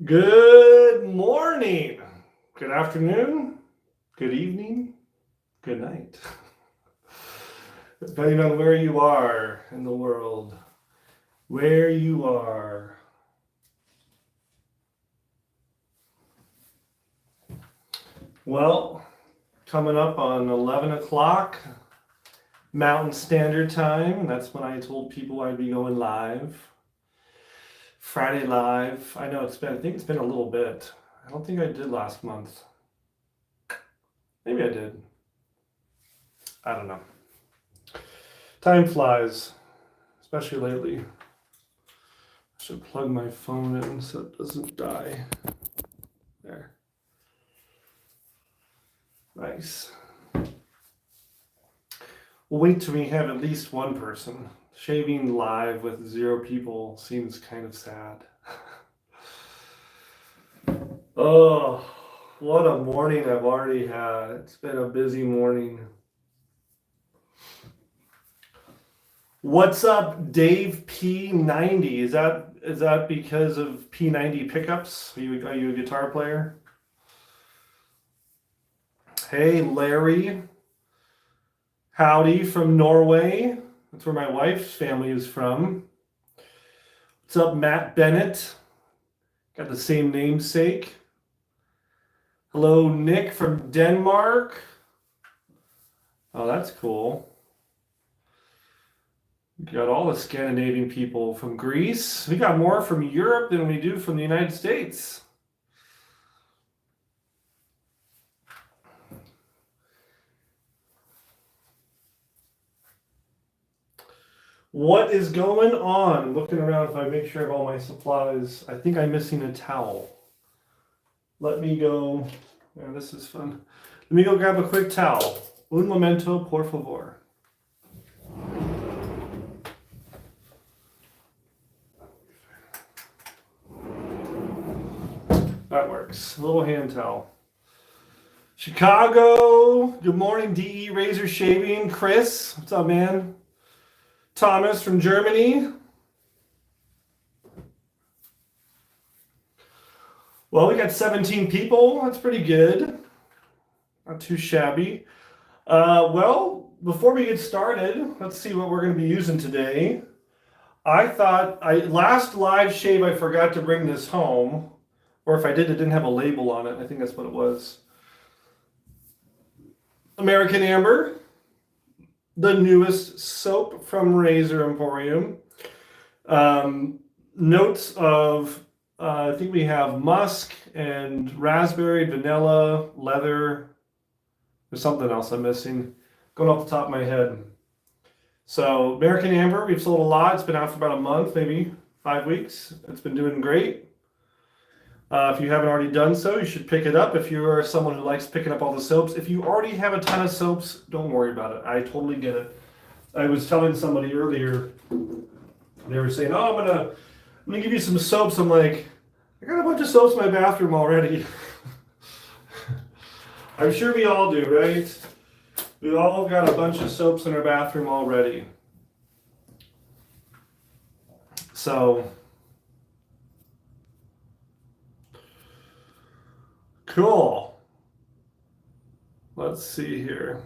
Good morning, good afternoon, good evening, good night. Depending on where you are in the world, where you are. Well, coming up on 11 o'clock Mountain Standard Time. That's when I told people I'd be going live. Friday live. I know I think it's been a little bit. I don't think I did last month. Maybe I did. I don't know. Time flies, especially lately. I should plug my phone in so it doesn't die. There. Nice. We'll wait till we have at least one person. Shaving live with 0 people seems kind of sad. Oh, what a morning I've already had. It's been a busy morning. What's up, Dave P90? Is that because of P90 pickups? Are you a guitar player? Hey, Larry. Howdy from Norway. That's where my wife's family is from. What's up, Matt Bennett? Got the same namesake. Hello, Nick from Denmark. Oh, that's cool. We got all the Scandinavian people from Greece. We got more from Europe than we do from the United States. What is going on? I'm looking around if I make sure I have all my supplies. I think I'm missing a towel. Let me go. Yeah, this is fun. Let me go grab a quick towel. Un momento, por favor. That works. A little hand towel. Chicago. Good morning, DE Razor Shaving. Chris, what's up, man? Thomas from Germany. Well, we got 17 people. That's pretty good. Not too shabby. Well, before we get started, let's see what we're going to be using today. Last live shave, I forgot to bring this home. Or if I did, it didn't have a label on it. I think that's what it was. American Amber. The newest soap from Razor Emporium. Notes of, I think we have musk and raspberry, vanilla, leather. There's something else I'm missing. Going off the top of my head. So American Amber, we've sold a lot. It's been out for about a month, maybe 5 weeks. It's been doing great. If you haven't already done so, you should pick it up if you are someone who likes picking up all the soaps. If you already have a ton of soaps, don't worry about it. I totally get it. I was telling somebody earlier, they were saying, oh, I'm gonna give you some soaps. I'm like, I got a bunch of soaps in my bathroom already. I'm sure we all do, right? We all got a bunch of soaps in our bathroom already. So, cool. Let's see here.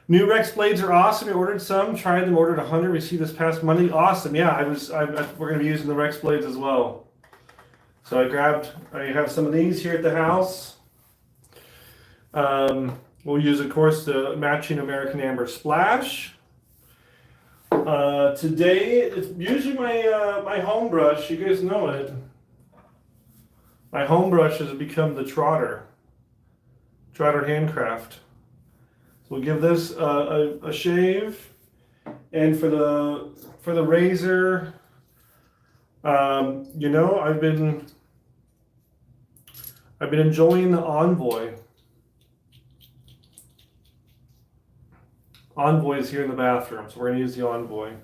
New Rex blades are awesome. I ordered some, tried them, ordered 100, received this past Monday. Awesome. Yeah, we're going to be using the Rex blades as well. So I have some of these here at the house. We'll use, of course, the matching American Amber Splash. Today, it's usually my home brush. You guys know it. My home brush has become the Trotter Handcraft. So we'll give this a shave, and for the razor, I've been enjoying the Envoy. Envoy is here in the bathroom, so we're gonna use the Envoy.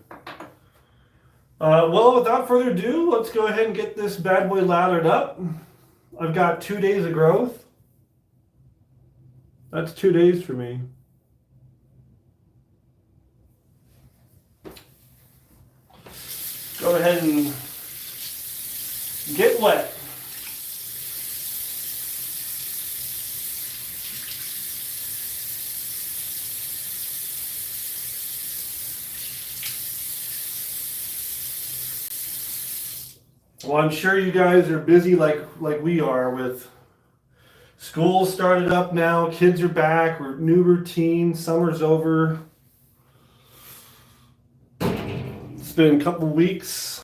Well, without further ado, let's go ahead and get this bad boy lathered up. I've got 2 days of growth. That's 2 days for me. Go ahead and get wet. Well, I'm sure you guys are busy like we are with school started up now, kids are back, we're new routine, summer's over. It's been a couple weeks,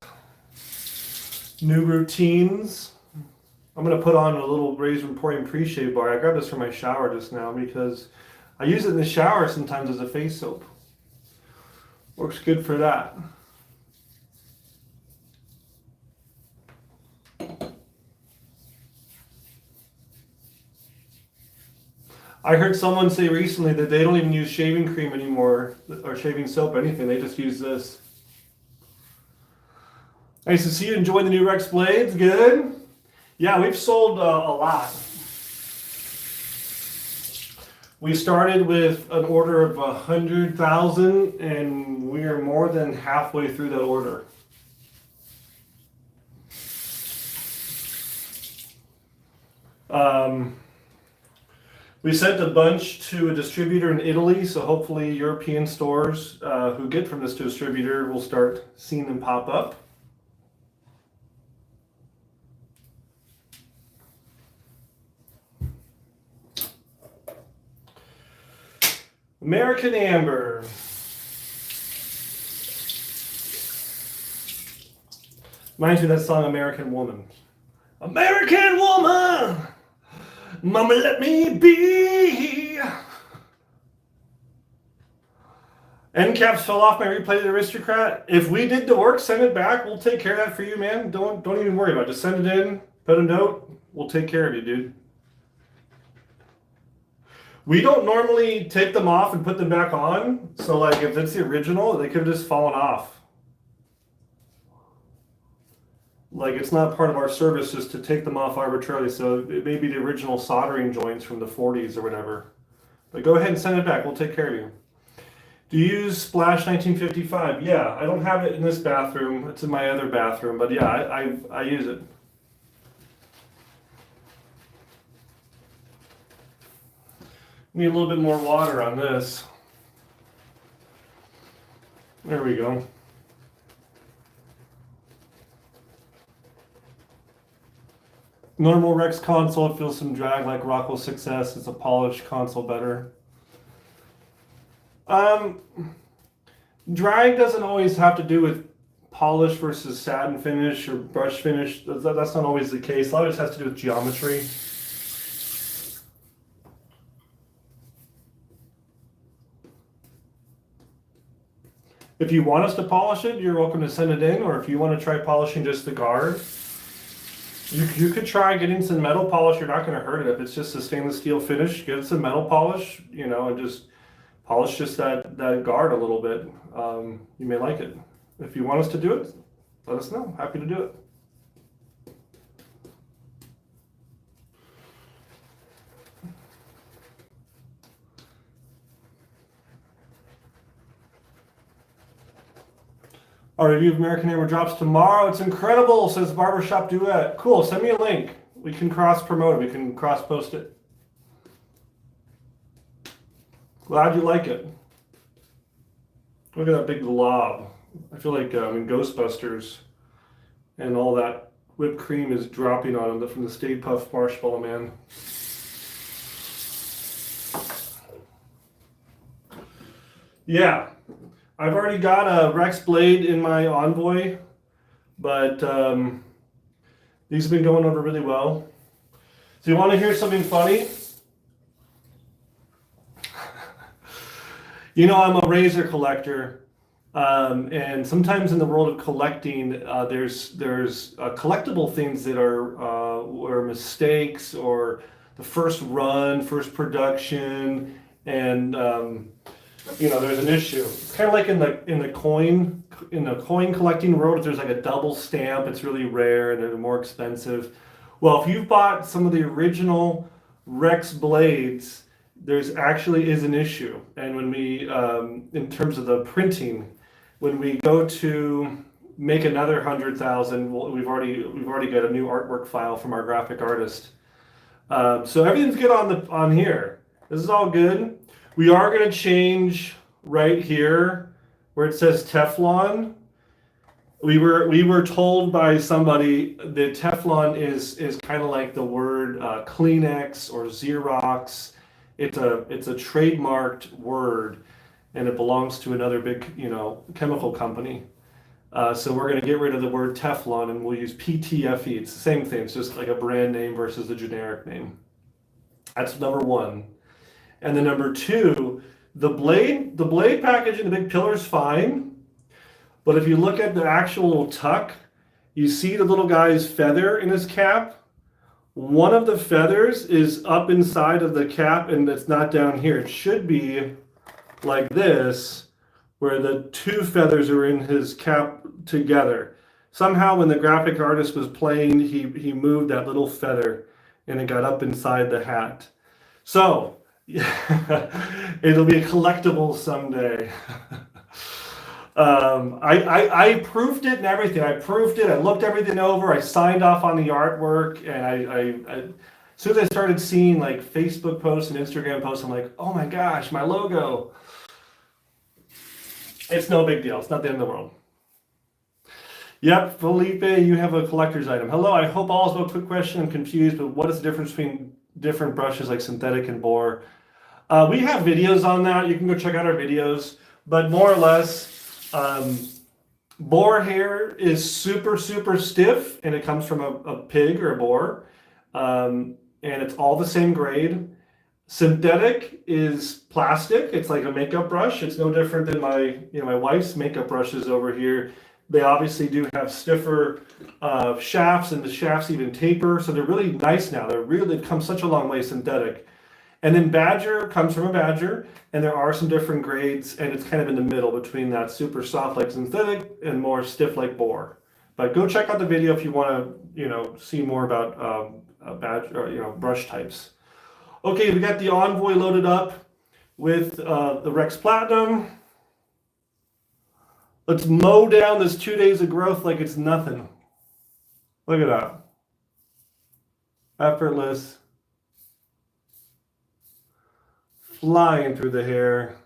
new routines. I'm gonna put on a little Razor Emporium pre-shave bar. I grabbed this from my shower just now because I use it in the shower sometimes as a face soap. Works good for that. I heard someone say recently that they don't even use shaving cream anymore or shaving soap or anything. They just use this. Nice to see you enjoying the new Rex blades. Good. Yeah, we've sold a lot. We started with an order of 100,000 and we are more than halfway through that order. We sent a bunch to a distributor in Italy, so hopefully European stores who get from this distributor will start seeing them pop up. American Amber. Reminds me of that song American Woman. American Woman! Mama, let me be. End caps fell off my replated Aristocrat. If we did the work, send it back. We'll take care of that for you, man. Don't even worry about it. Just send it in, put a note. We'll take care of you, dude. We don't normally take them off and put them back on. So like if it's the original, they could have just fallen off. Like it's not part of our service just to take them off arbitrarily. So it may be the original soldering joints from the 40s or whatever. But go ahead and send it back. We'll take care of you. Do you use Splash 1955? Yeah, I don't have it in this bathroom. It's in my other bathroom. But yeah, I use it. Need a little bit more water on this. There we go. Normal Rex console feels some drag like Rockwell 6S. It's a polished console better. Drag doesn't always have to do with polish versus satin finish or brush finish. That's not always the case. A lot of it has to do with geometry. If you want us to polish it, you're welcome to send it in, or if you want to try polishing just the guard, you could try getting some metal polish. You're not going to hurt it. If it's just a stainless steel finish, get some metal polish, and just polish just that guard a little bit. You may like it. If you want us to do it, let us know. Happy to do it. Our review of American Hammer drops tomorrow. It's incredible, says Barbershop Duet. Cool, send me a link. We can cross-promote it. We can cross-post it. Glad you like it. Look at that big glob. I feel like in Ghostbusters and all that whipped cream is dropping on them from the Stay Puft Marshmallow Man. Yeah. I've already got a Rex blade in my Envoy, but these have been going over really well. So you want to hear something funny? I'm a razor collector, and sometimes in the world of collecting, there's collectible things that are mistakes or the first run, first production, and there's an issue. It's kind of like in the coin collecting world. If there's like a double stamp, it's really rare and they're more expensive. Well, if you've bought some of the original Rex blades, there's actually is an issue. And when we, in terms of the printing, when we go to make another 100,000. We've already got a new artwork file from our graphic artist. So everything's good on here. This is all good. We are going to change right here where it says Teflon. We were told by somebody that Teflon is kind of like the word Kleenex or Xerox. It's a trademarked word, and it belongs to another big chemical company. So we're going to get rid of the word Teflon and we'll use PTFE. It's the same thing. It's just like a brand name versus the generic name. That's number one. And then number two, the blade packaging, the big pillar is fine. But if you look at the actual little tuck, you see the little guy's feather in his cap. One of the feathers is up inside of the cap and it's not down here. It should be like this, where the two feathers are in his cap together. Somehow when the graphic artist was playing, he moved that little feather and it got up inside the hat. So it'll be a collectible someday. I proofed it and everything. I proofed it. I looked everything over. I signed off on the artwork, and I as soon as I started seeing like Facebook posts and Instagram posts, I'm like, oh my gosh, my logo. It's no big deal. It's not the end of the world. Yep, Felipe, you have a collector's item. Hello, I hope all is well. Quick question. I'm confused, but what is the difference between different brushes like synthetic and boar? We have videos on that. You can go check out our videos, but more or less. Boar hair is super stiff, and it comes from a pig or a boar, and it's all the same grade. Synthetic is plastic. It's like a makeup brush. It's no different than my wife's makeup brushes over here. They obviously do have stiffer shafts, and the shafts even taper, so they're really nice now. They've come such a long way, synthetic. And then Badger comes from a Badger, and there are some different grades, and it's kind of in the middle between that super soft like synthetic and more stiff like boar. But go check out the video if you want to, see more about Badger, brush types. Okay, we got the Envoy loaded up with the Rex Platinum. Let's mow down this 2 days of growth like it's nothing. Look at that. Effortless. Flying through the hair.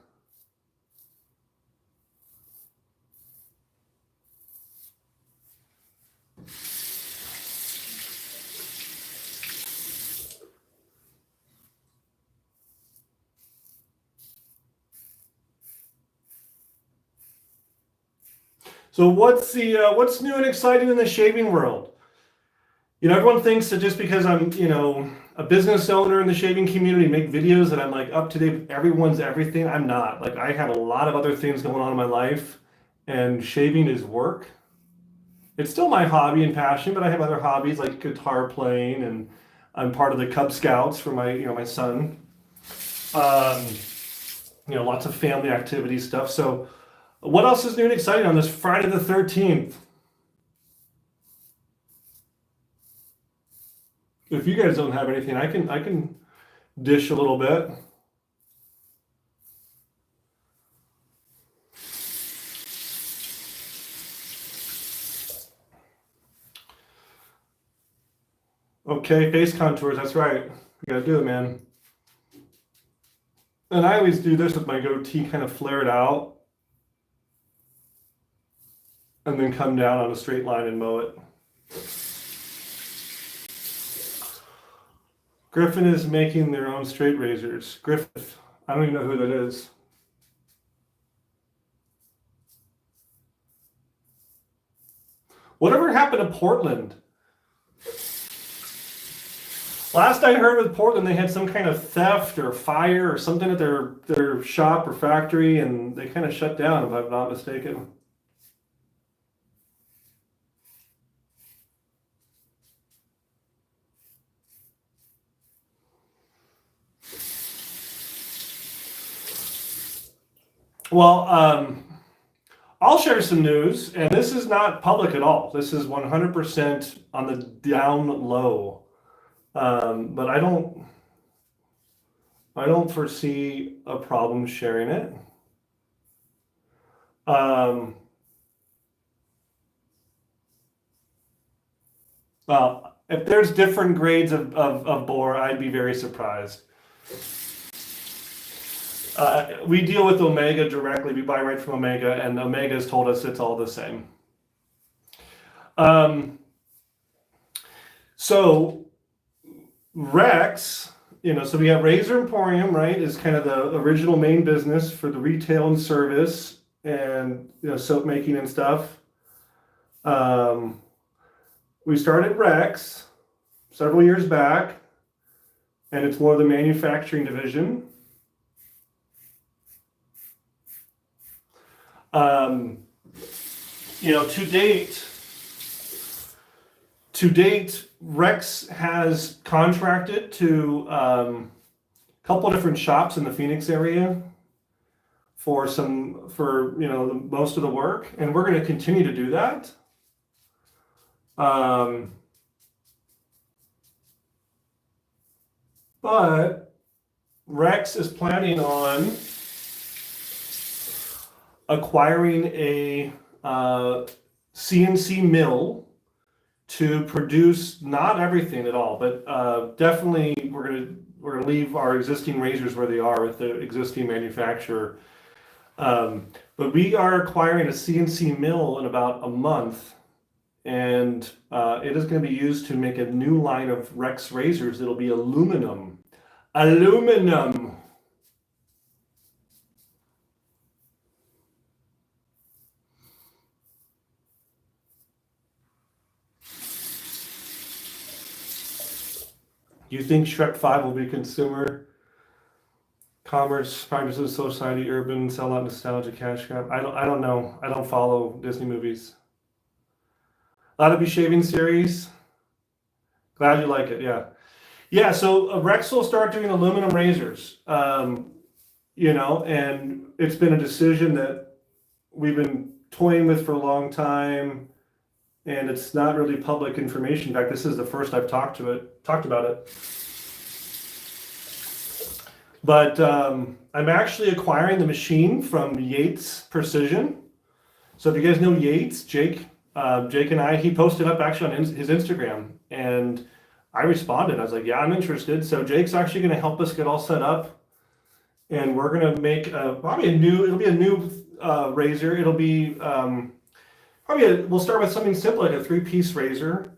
So what's new and exciting in the shaving world? Everyone thinks that just because I'm, a business owner in the shaving community, make videos that I'm like up to date with everyone's everything. I'm not. Like, I have a lot of other things going on in my life, and shaving is work. It's still my hobby and passion, but I have other hobbies like guitar playing, and I'm part of the Cub Scouts for my son. Lots of family activity stuff. So what else is new and exciting on this Friday the 13th? If you guys don't have anything, I can dish a little bit. Okay, face contours, that's right. You gotta do it, man. And I always do this with my goatee, kind of flare it out, and then come down on a straight line and mow it. Griffin is making their own straight razors. Griffith, I don't even know who that is. Whatever happened to Portland? Last I heard with Portland, they had some kind of theft or fire or something at their shop or factory, and they kind of shut down, if I'm not mistaken. Well, I'll share some news, and this is not public at all. This is 100% on the down low. But I don't foresee a problem sharing it. Well, if there's different grades of boar, I'd be very surprised. We deal with Omega directly. We buy right from Omega, and Omega has told us it's all the same. So Rex, so we have Razor Emporium, right, is kind of the original main business for the retail and service and soap making and stuff. We started Rex several years back, and it's more of the manufacturing division. To date, Rex has contracted to a couple of different shops in the Phoenix area for most of the work, and we're going to continue to do that. But Rex is planning on acquiring a CNC mill to produce not everything at all, but definitely we're gonna leave our existing razors where they are with the existing manufacturer. But we are acquiring a CNC mill in about a month, and it is going to be used to make a new line of Rex razors. It'll be aluminum. Aluminum. Do you think Shrek 5 will be consumer commerce, private society, urban, sellout, nostalgia, cash grab? I don't know. I don't follow Disney movies. A lot of Be Shaving series. Glad you like it. Yeah. Yeah. So Rex will start doing aluminum razors. And it's been a decision that we've been toying with for a long time, and it's not really public information. In fact, this is the first I've talked about it. But I'm actually acquiring the machine from Yates Precision. So if you guys know Yates, Jake and I, he posted up actually on his Instagram, and I responded. I was like, yeah, I'm interested. So Jake's actually going to help us get all set up, and we're going to make it'll be a new razor. It'll be we'll start with something simple, like a 3-piece razor,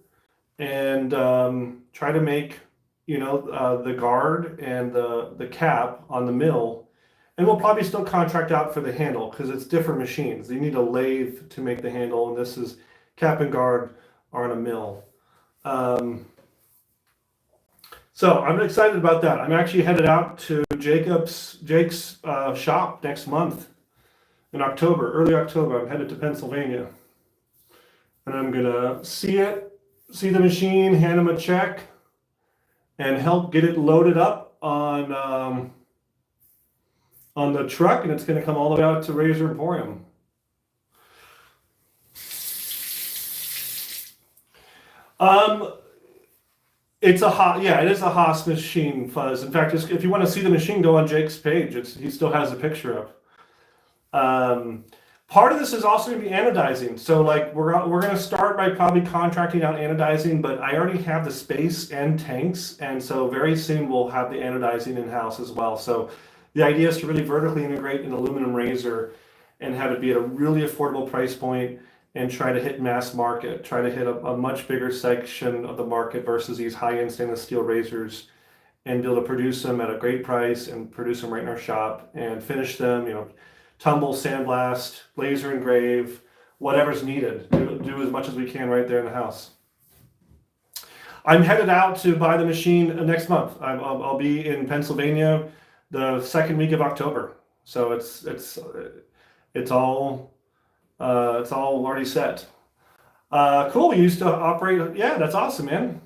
and try to make the guard and the cap on the mill. And we'll probably still contract out for the handle because it's different machines. You need a lathe to make the handle, and this is cap and guard are on a mill. So I'm excited about that. I'm actually headed out to Jake's shop next month in October, early October. I'm headed to Pennsylvania, and I'm gonna see the machine, hand him a check, and help get it loaded up on the truck, and it's going to come all the way out to Razor Emporium. It is a Haas machine, Fuzz. In fact, if you want to see the machine, go on Jake's page. He still has a picture up. Part of this is also going to be anodizing. So like we're going to start by probably contracting out anodizing, but I already have the space and tanks, and so very soon we'll have the anodizing in-house as well. So the idea is to really vertically integrate an aluminum razor and have it be at a really affordable price point and try to hit mass market, try to hit a much bigger section of the market versus these high-end stainless steel razors, and be able to produce them at a great price and produce them right in our shop and finish them, tumble, sandblast, laser engrave, whatever's needed. Do as much as we can right there in the house. I'm headed out to buy the machine next month. I'll be in Pennsylvania the second week of October. So it's all already set. Cool. You used to operate. Yeah, that's awesome, man.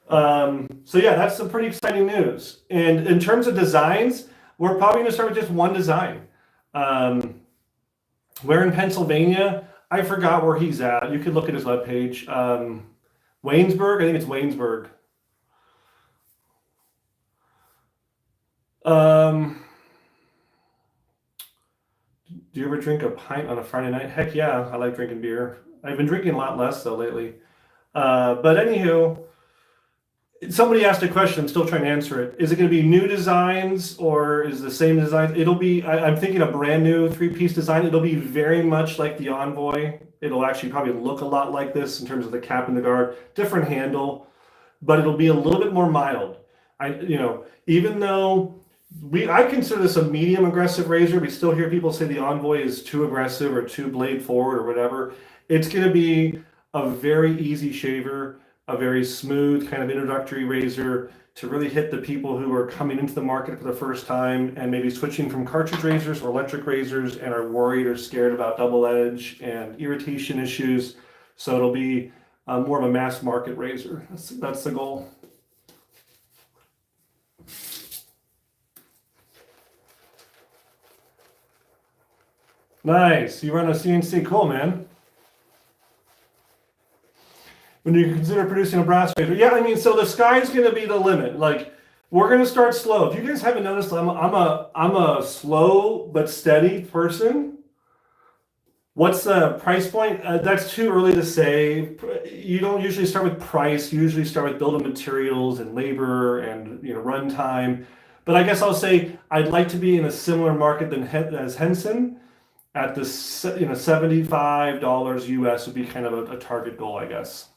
So yeah, that's some pretty exciting news. And in terms of designs, we're probably going to start with just one design. We're in Pennsylvania. I forgot where he's at. You could look at his webpage. Waynesburg. I think it's Waynesburg. Do you ever drink a pint on a Friday night? Heck yeah, I like drinking beer. I've been drinking a lot less though lately. But anywho, somebody asked a question. I'm still trying to answer it. Is it going to be new designs or is the same design? It'll be. I'm thinking a brand new three-piece design. It'll be very much like the Envoy. It'll actually probably look a lot like this in terms of the cap and the guard. Different handle, but it'll be a little bit more mild. Even though I consider this a medium aggressive razor, we still hear people say the Envoy is too aggressive or too blade forward or whatever. It's going to be a very easy shaver, a very smooth kind of introductory razor to really hit the people who are coming into the market for the first time and maybe switching from cartridge razors or electric razors and are worried or scared about double edge and irritation issues. So it'll be more of a mass market razor. That's the goal. Nice. You run a CNC. Cool, man. When you consider producing a brass razor, yeah, I mean, so the sky's going to be the limit. Like, we're going to start slow. If you guys haven't noticed, I'm a slow but steady person. What's the price point? That's too early to say. You don't usually start with price. You usually start with bill of materials and labor and run time. But I guess I'll say I'd like to be in a similar market as Henson. At the $75 US would be kind of a target goal, I guess.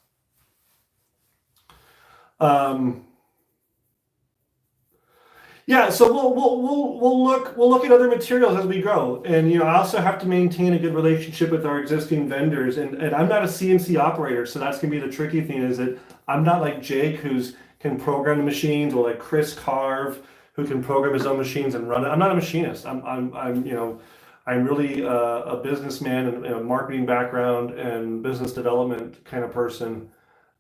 Yeah, so we'll look at other materials as we grow, and I also have to maintain a good relationship with our existing vendors, and I'm not a CNC operator, so that's gonna be the tricky thing, is that I'm not like Jake, who's can program the machines, or like Chris Carve, who can program his own machines and run it. I'm not a machinist. I'm really a businessman and a marketing background and business development kind of person.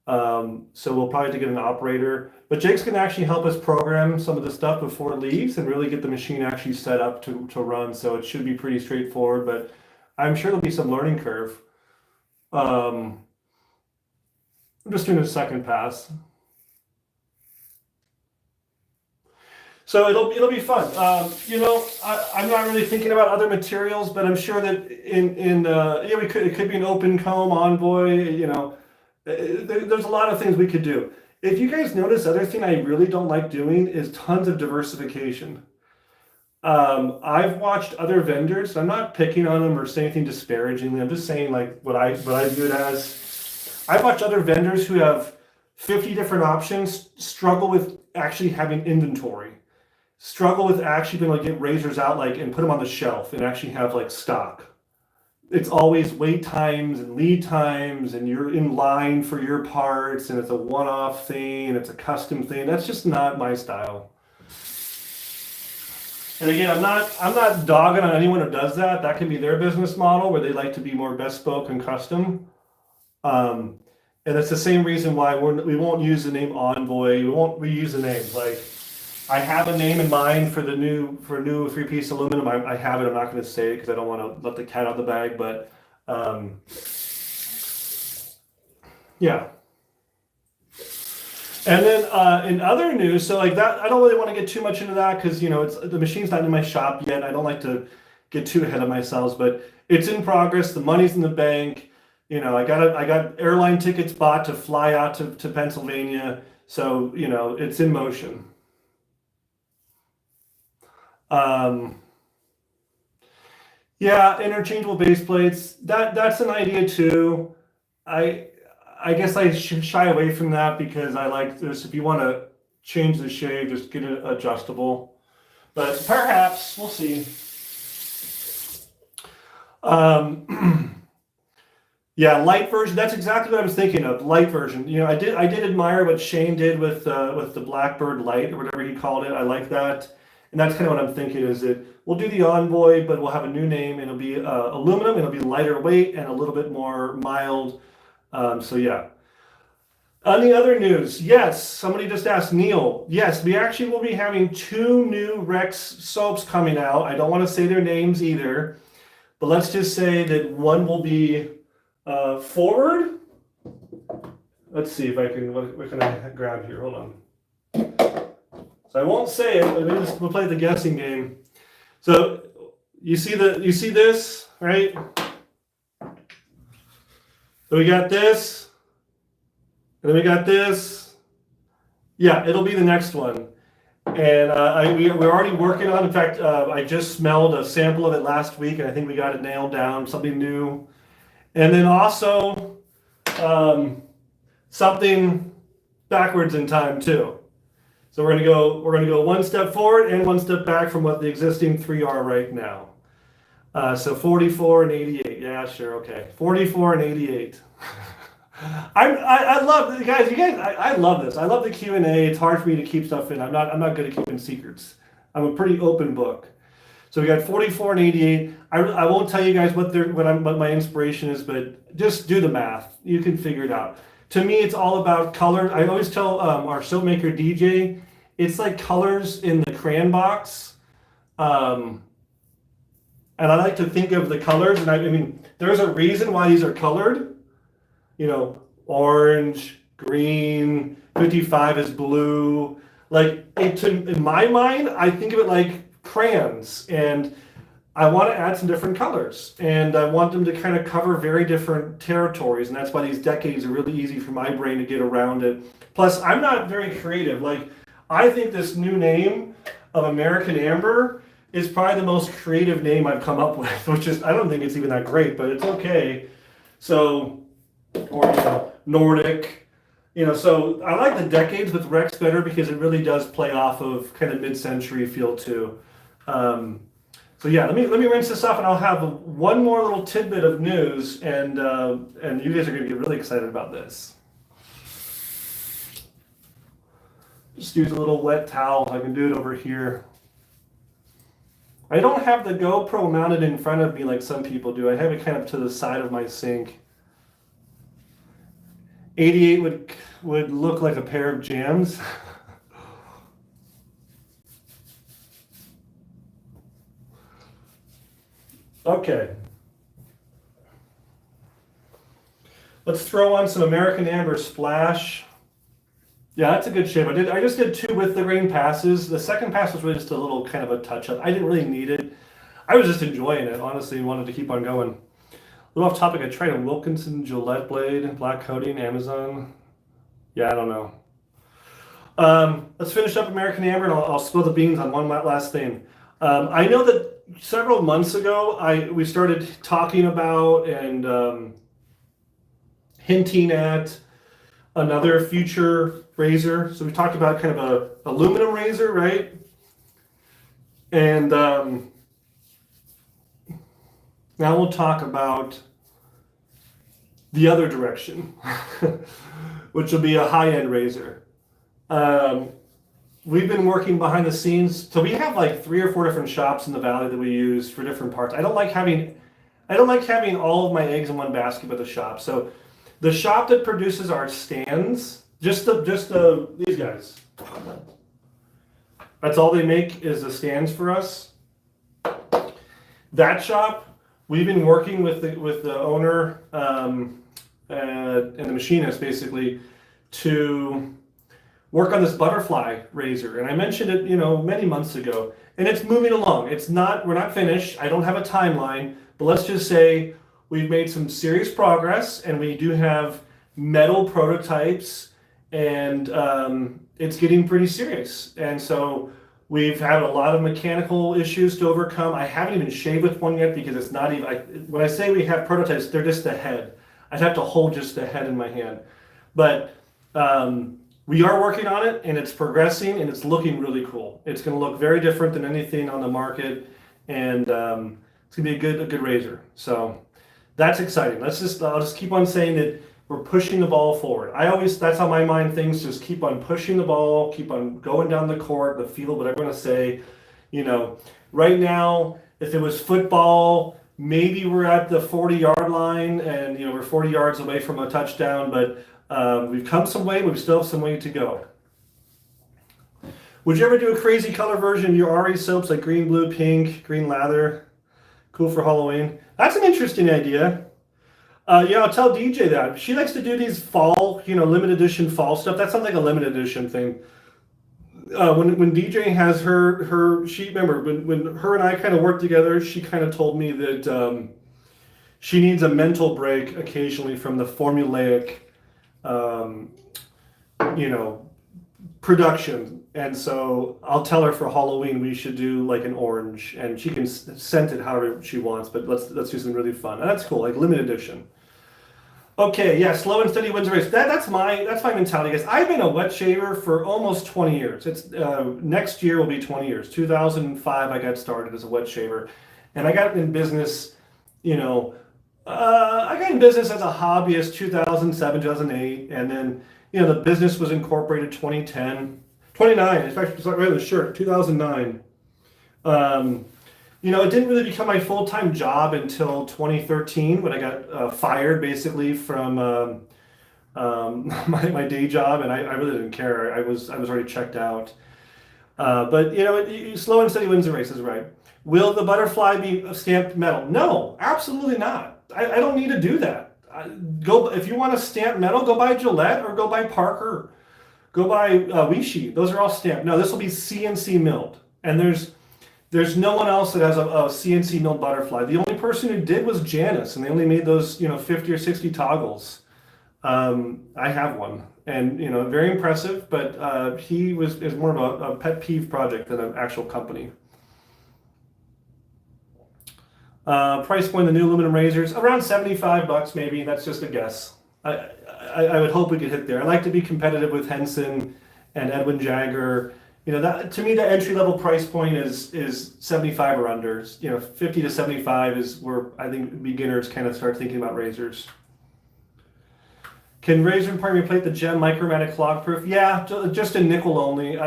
So we'll probably have to get an operator, but Jake's gonna actually help us program some of the stuff before it leaves and really get the machine actually set up to run. So it should be pretty straightforward, but I'm sure there'll be some learning curve. I'm just doing a second pass. So it'll be fun. I'm not really thinking about other materials, but I'm sure that it could be an open comb Envoy. There's a lot of things we could do. If you guys notice, other thing I really don't like doing is tons of diversification. I've watched other vendors. I'm not picking on them or saying anything disparagingly. I'm just saying like what I view it as. I've watched other vendors who have 50 different options struggle with actually having inventory. Struggle with actually being able to get razors out and put them on the shelf and actually have stock. It's always wait times and lead times, and you're in line for your parts, and it's a one-off thing, it's a custom thing. That's just not my style. And again, I'm not dogging on anyone who does that. That can be their business model where they like to be more bespoke and custom. And it's the same reason why we won't use the name Envoy. We won't reuse the name. I have a name in mind for new three-piece aluminum. I have it. I'm not going to say it because I don't want to let the cat out of the bag. But yeah. And then in other news, so that, I don't really want to get too much into that because the machine's not in my shop yet. I don't like to get too ahead of myself, but it's in progress. The money's in the bank. I got airline tickets bought to fly out to Pennsylvania. So it's in motion. Yeah, interchangeable base plates. That's an idea too. I guess I should shy away from that because I like this. If you want to change the shade, just get it adjustable. But perhaps we'll see. Yeah, light version. That's exactly what I was thinking of. Light version. I did admire what Shane did with the Blackbird Light or whatever he called it. I like that. And that's kind of what I'm thinking, is that we'll do the Envoy, but we'll have a new name, and it'll be aluminum, it'll be lighter weight, and a little bit more mild. So yeah. On the other news, yes, somebody just asked, Neil, yes, we actually will be having 2 new Rex soaps coming out. I don't want to say their names either, but let's just say that one will be forward. Let's see if I can, what can I grab here? Hold on. So I won't say it, but we'll play the guessing game. So you see this, right? So we got this, And then we got this. Yeah, it'll be the next one. And we're already working on. In fact, I just smelled a sample of it last week, and I think we got it nailed down. Something new, and then also something backwards in time too. So we're gonna go one step forward and one step back from what the existing three are right now. So 44 and 88. Yeah, sure, okay. 44 and 88. I love you guys. I love this. I love the Q&A. It's hard for me to keep stuff in. I'm not good at keeping secrets. I'm a pretty open book. So we got 44 and 88. I won't tell you guys what my inspiration is, but just do the math. You can figure it out. To me, it's all about color. I always tell our soap maker DJ, it's like colors in the crayon box. And I like to think of the colors, and I mean, there's a reason why these are colored. You know, orange, green, 55 is blue. Like, in my mind, I think of it like crayons, and I want to add some different colors, and I want them to kind of cover very different territories, and that's why these decades are really easy for my brain to get around it. Plus, I'm not very creative. Like, I think this new name of American Amber is probably the most creative name I've come up with, which is, I don't think it's even that great, but it's okay. So, or Nordic, so I like the decades with Rex better because it really does play off of kind of mid-century feel too. So yeah, let me rinse this off, and I'll have one more little tidbit of news, and you guys are going to get really excited about this. Just use a little wet towel. I can do it over here. I don't have the GoPro mounted in front of me like some people do. I have it kind of to the side of my sink. 88 would look like a pair of jams. Okay. Let's throw on some American Amber Splash. Yeah, that's a good shave. I just did 2 with the rain passes. The second pass was really just a little kind of a touch-up. I didn't really need it. I was just enjoying it, honestly, and wanted to keep on going. A little off topic, I tried a Wilkinson Gillette blade, black coating, Amazon. Yeah, I don't know. Let's finish up American Amber, and I'll spill the beans on one last thing. I know that several months ago, we started talking about and hinting at another future razor. So we talked about kind of a aluminum razor, right? And now we'll talk about the other direction, which will be a high-end razor. We've been working behind the scenes. So we have like 3 or 4 different shops in the valley that we use for different parts. I don't like having all of my eggs in one basket with the shop. So the shop that produces our stands, just these guys. That's all they make is the stands for us. That shop, we've been working with the owner and the machinist basically to work on this butterfly razor. And I mentioned it, many months ago. And it's moving along. We're not finished. I don't have a timeline, but let's just say we've made some serious progress, and we do have metal prototypes, and it's getting pretty serious. And so we've had a lot of mechanical issues to overcome. I haven't even shaved with one yet because it's not even, when I say we have prototypes, they're just the head. I'd have to hold just the head in my hand. But we are working on it, and it's progressing, and it's looking really cool. It's going to look very different than anything on the market, and it's going to be a good razor. So that's exciting. I'll just keep on saying that we're pushing the ball forward. That's how my mind thinks, just keep on pushing the ball, keep on going down the court, the field, whatever you want to say. Right now, if it was football, maybe we're at the 40-yard line, and we're 40 yards away from a touchdown, but we've come some way, but we still have some way to go. Would you ever do a crazy color version of your RE soaps, like green, blue, pink, green lather? Cool for Halloween. That's an interesting idea. I'll tell DJ that. She likes to do these fall, limited edition fall stuff. That sounds like a limited edition thing. When DJ has she remember when her and I kind of worked together, she kind of told me that she needs a mental break occasionally from the formulaic you know, production. And so I'll tell her for Halloween we should do like an orange, and she can scent it however she wants. But let's do something really fun. And that's cool, like limited edition. Okay, yeah, slow and steady wins the race. That's my mentality, guys. I've been a wet shaver for almost 20 years. It's next year will be 20 years. 2005, I got started as a wet shaver, and I got in business. You know, I got in business as a hobbyist 2007, 2008, and then the business was incorporated 2010, 29. In fact, it's right on the shirt, 2009. It didn't really become my full-time job until 2013 when I got fired basically from my day job, and I really didn't care. I was already checked out. But slow and steady wins the race is right. Will the butterfly be stamped metal? No, absolutely not. I don't need to do that. If you want to stamp metal, go buy Gillette or go buy Parker. Go buy Weishi. Those are all stamped. No, this will be CNC milled, and there's no one else that has a CNC milled butterfly. The only person who did was Janus, and they only made those 50 or 60 toggles. I have one, and very impressive, but he is more of a pet peeve project than an actual company. Price point of the new aluminum razors around $75 maybe. That's just a guess. I would hope we could hit there. I like to be competitive with Henson and Edwin Jagger. That to me the entry level price point is 75 or under. 50 to 75 is where I think beginners kind of start thinking about razors. Can Razor Emporium replace the gem micromatic clog proof? Yeah, just in nickel only.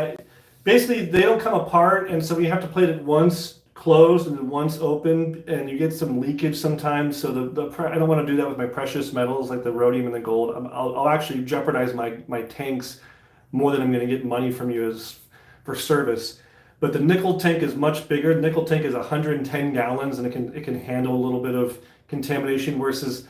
Basically they don't come apart, and so we have to plate it once closed and then once open, and you get some leakage sometimes. So I don't want to do that with my precious metals like the rhodium and the gold. I'll actually jeopardize my tanks more than I'm going to get money from you for service. But the nickel tank is much bigger. The nickel tank is 110 gallons, and it can handle a little bit of contamination, versus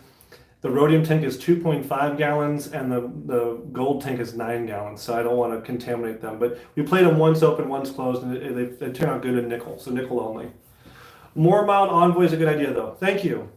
the rhodium tank is 2.5 gallons and the gold tank is 9 gallons. So I don't want to contaminate them. But we plate them once open, once closed, and they turn out good in nickel. So nickel only. More mild Envoy is a good idea though. Thank you.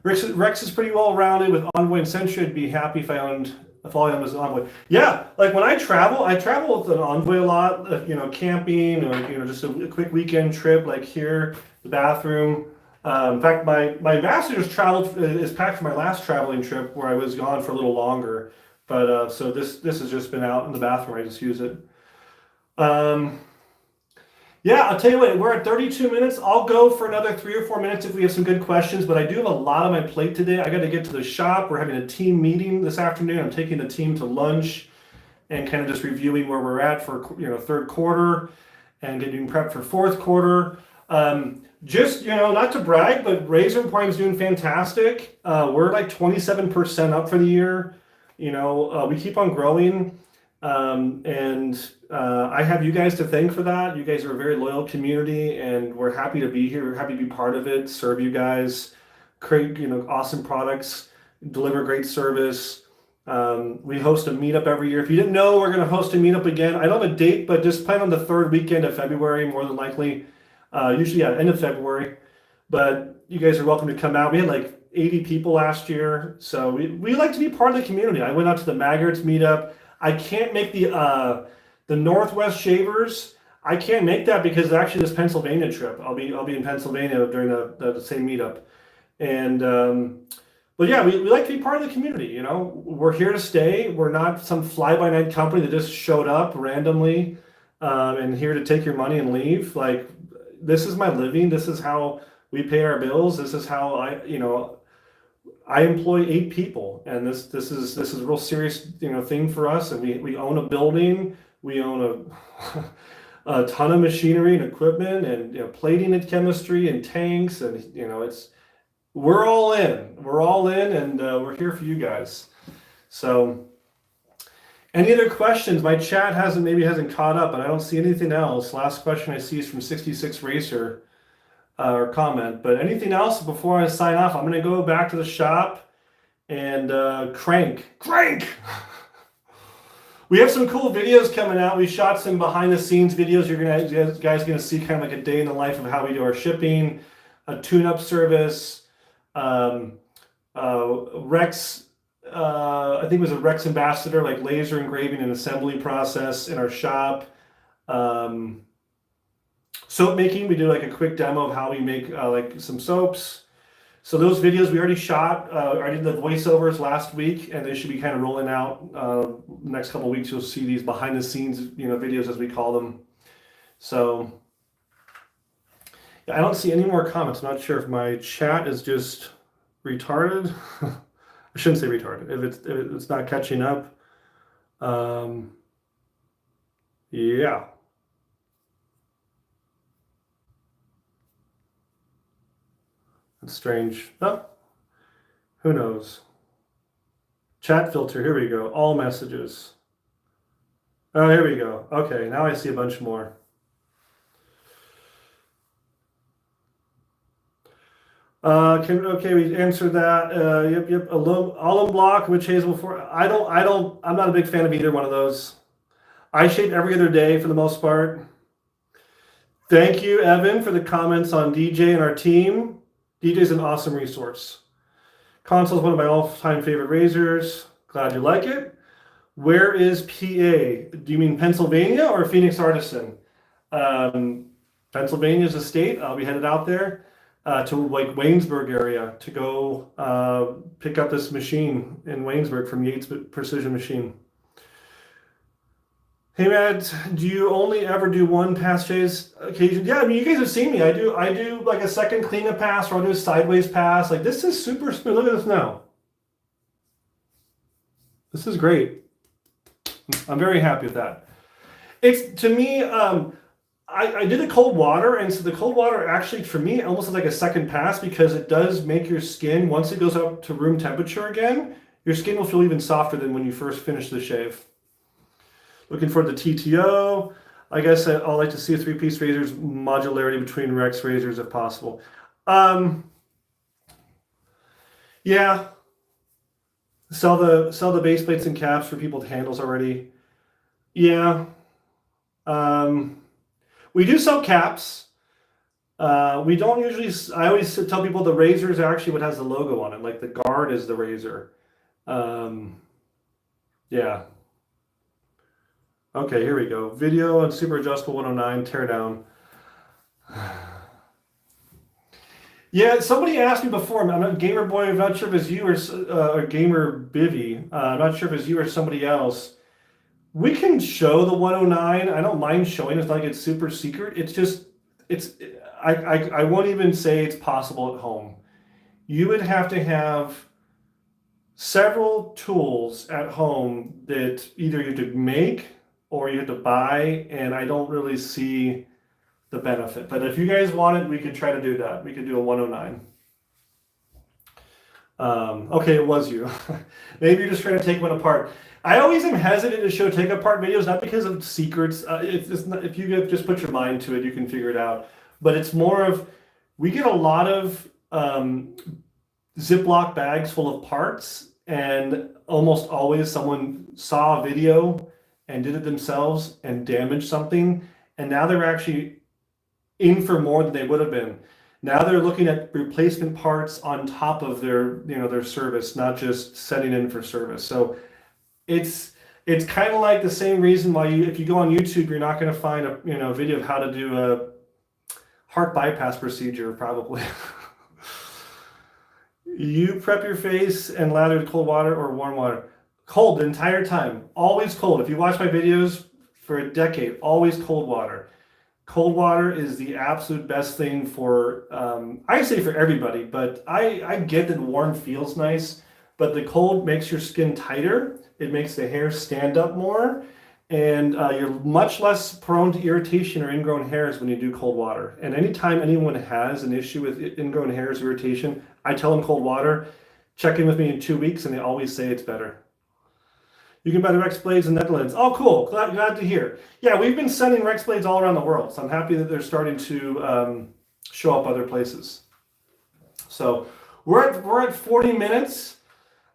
Rex is pretty well rounded with Envoy and Century. I'd be happy if I owned was an Envoy. Yeah, like when I travel with an Envoy a lot, camping or just a quick weekend trip, like here, the bathroom. In fact, my master's travel is packed for my last traveling trip where I was gone for a little longer. But so this has just been out in the bathroom. I just use it. Yeah, I'll tell you what, we're at 32 minutes. I'll go for another 3 or 4 minutes if we have some good questions, but I do have a lot on my plate today. I got to get to the shop. We're having a team meeting this afternoon. I'm taking the team to lunch and kind of just reviewing where we're at for third quarter and getting prepped for fourth quarter. Just, not to brag, but Razor Emporium is doing fantastic. We're like 27% up for the year. We keep on growing. And I have you guys to thank for that. You guys are a very loyal community, and we're happy to be here. We're happy to be part of it, serve you guys, create awesome products, deliver great service. We host a meetup every year. If you didn't know, we're going to host a meetup again. I don't have a date, but just plan on the third weekend of February, more than likely. Usually at end of February. But you guys are welcome to come out. We had like 80 people last year, so we like to be part of the community. I went out to the Maggots meetup. I can't make the Northwest Shavers. I can't make that because it's actually this Pennsylvania trip. I'll be in Pennsylvania during the same meetup, and but yeah, we like to be part of the community. We're here to stay. We're not some fly-by-night company that just showed up randomly and here to take your money and leave. Like, this is my living. This is how we pay our bills. This is how I employ 8 people, and this is a real serious thing for us. And we own a building. We own a ton of machinery and equipment, and plating and chemistry and tanks, and we're all in. We're all in, and we're here for you guys. So, any other questions? My chat hasn't caught up, and I don't see anything else. Last question I see is from 66 Racer. Or comment, but anything else before I sign off? I'm gonna go back to the shop and crank. We have some cool videos coming out. We shot some behind the scenes videos. You guys gonna see kind of like a day in the life of how we do our shipping, a tune-up service. Rex I think it was a Rex Ambassador, like laser engraving and assembly process in our shop. Soap making, we did like a quick demo of how we make like some soaps. So those videos we already shot. I did the voiceovers last week, and they should be kind of rolling out next couple of weeks. You'll see these behind the scenes, videos as we call them. So yeah, I don't see any more comments. I'm not sure if my chat is just retarded. I shouldn't say retarded. If it's not catching up. Yeah. That's strange. Oh, who knows? Chat filter, here we go. All messages. Oh, here we go. Okay, now I see a bunch more. Okay, we answered that. Yep. Alum block, witch hazel before. I'm not a big fan of either one of those. I shave every other day for the most part. Thank you, Evan, for the comments on DJ and our team. DJ is an awesome resource. Console is one of my all-time favorite razors. Glad you like it. Where is PA? Do you mean Pennsylvania or Phoenix Artisan? Pennsylvania is a state. I'll be headed out there to like Waynesburg area to go pick up this machine in Waynesburg from Yates Precision Machine. Hey Matt, do you only ever do one pass chase occasion? Yeah, I mean, you guys have seen me. I do like a second cleanup pass, or I'll do a sideways pass. Like, this is super smooth. Look at this now. This is great. I'm very happy with that. It's, to me, I did the cold water, and so the cold water actually, for me, almost like a second pass, because it does make your skin, once it goes up to room temperature again, your skin will feel even softer than when you first finish the shave. Looking for the TTO. I guess I'd like to see a three-piece razors modularity between Rex razors if possible. Yeah. Sell the base plates and caps for people with handles already. Yeah. We do sell caps. We don't usually. I always tell people the razor is actually what has the logo on it. Like the guard is the razor. Yeah. Okay, here we go. Video and super adjustable 109 teardown. Yeah, somebody asked me before. I'm not Gamer Boy. I'm not sure if it's you or Gamer Bivy. I'm not sure if it's you or somebody else. We can show the 109. I don't mind showing. It's not like it's super secret. It's just I won't even say it's possible at home. You would have to have several tools at home that either you have to make or you have to buy, and I don't really see the benefit. But if you guys want it, we could try to do that. We could do a 109. Okay, it was you. Maybe you're just trying to take one apart. I always am hesitant to show take apart videos, not because of secrets. It's not, if you just put your mind to it, you can figure it out. But it's more of, we get a lot of Ziploc bags full of parts, and almost always someone saw a video and did it themselves and damaged something, and now they're actually in for more than they would have been. Now they're looking at replacement parts on top of their service, not just setting in for service. So it's kind of like the same reason why if you go on YouTube, you're not going to find a video of how to do a heart bypass procedure, probably. You prep your face and lather with cold water or warm water? Cold the entire time, always cold. If you watch my videos for a decade, always cold water. Cold water is the absolute best thing for, I say for everybody, but I get that warm feels nice, but the cold makes your skin tighter. It makes the hair stand up more, and you're much less prone to irritation or ingrown hairs when you do cold water. And anytime anyone has an issue with ingrown hairs, irritation, I tell them cold water, check in with me in 2 weeks, and they always say it's better. You can buy the Rex blades in the Netherlands. Oh, cool. Glad to hear. Yeah, we've been sending Rex blades all around the world, so I'm happy that they're starting to show up other places. So we're at 40 minutes.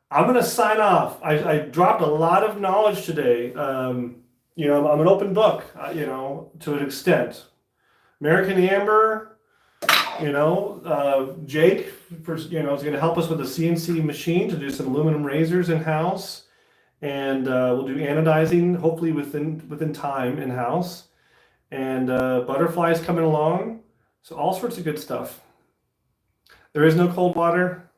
I'm going to sign off. I dropped a lot of knowledge today. I'm an open book, to an extent. American Amber, Jake, is going to help us with the CNC machine to do some aluminum razors in house, and we'll do anodizing hopefully within time in house, and butterflies coming along, so all sorts of good stuff. There is no cold water.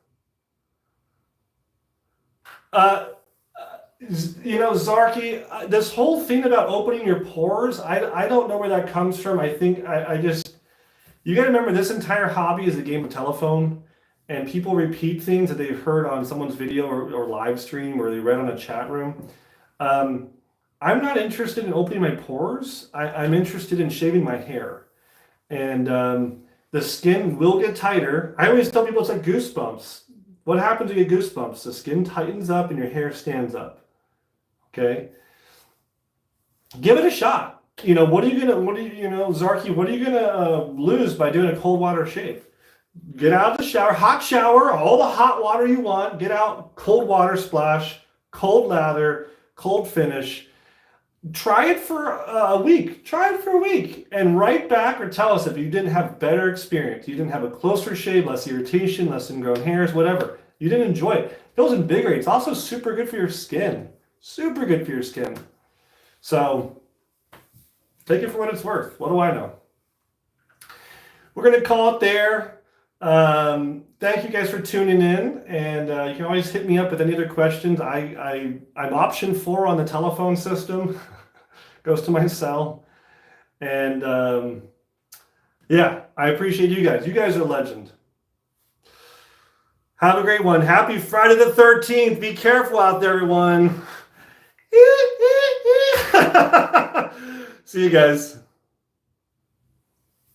Zarky, this whole thing about opening your pores, I don't know where that comes from. I think you got to remember, this entire hobby is a game of telephone, and people repeat things that they've heard on someone's video or live stream or they read on a chat room. I'm not interested in opening my pores. I'm interested in shaving my hair. And the skin will get tighter. I always tell people it's like goosebumps. What happens when you get goosebumps? The skin tightens up and your hair stands up. Okay? Give it a shot. Zarky, what are you gonna lose by doing a cold water shave? Get out of the shower, hot shower, all the hot water you want. Get out, cold water splash, cold lather, cold finish. Try it for a week. Try it for a week and write back or tell us if you didn't have better experience. You didn't have a closer shave, less irritation, less ingrown hairs, whatever. You didn't enjoy it. It feels invigorating. It's also super good for your skin. Super good for your skin. So take it for what it's worth. What do I know? We're going to call it there. Thank you guys for tuning in. And you can always hit me up with any other questions. I'm option 4 on the telephone system. Goes to my cell. And yeah, I appreciate you guys. You guys are legend. Have a great one. Happy Friday the 13th. Be careful out there, everyone. See you guys.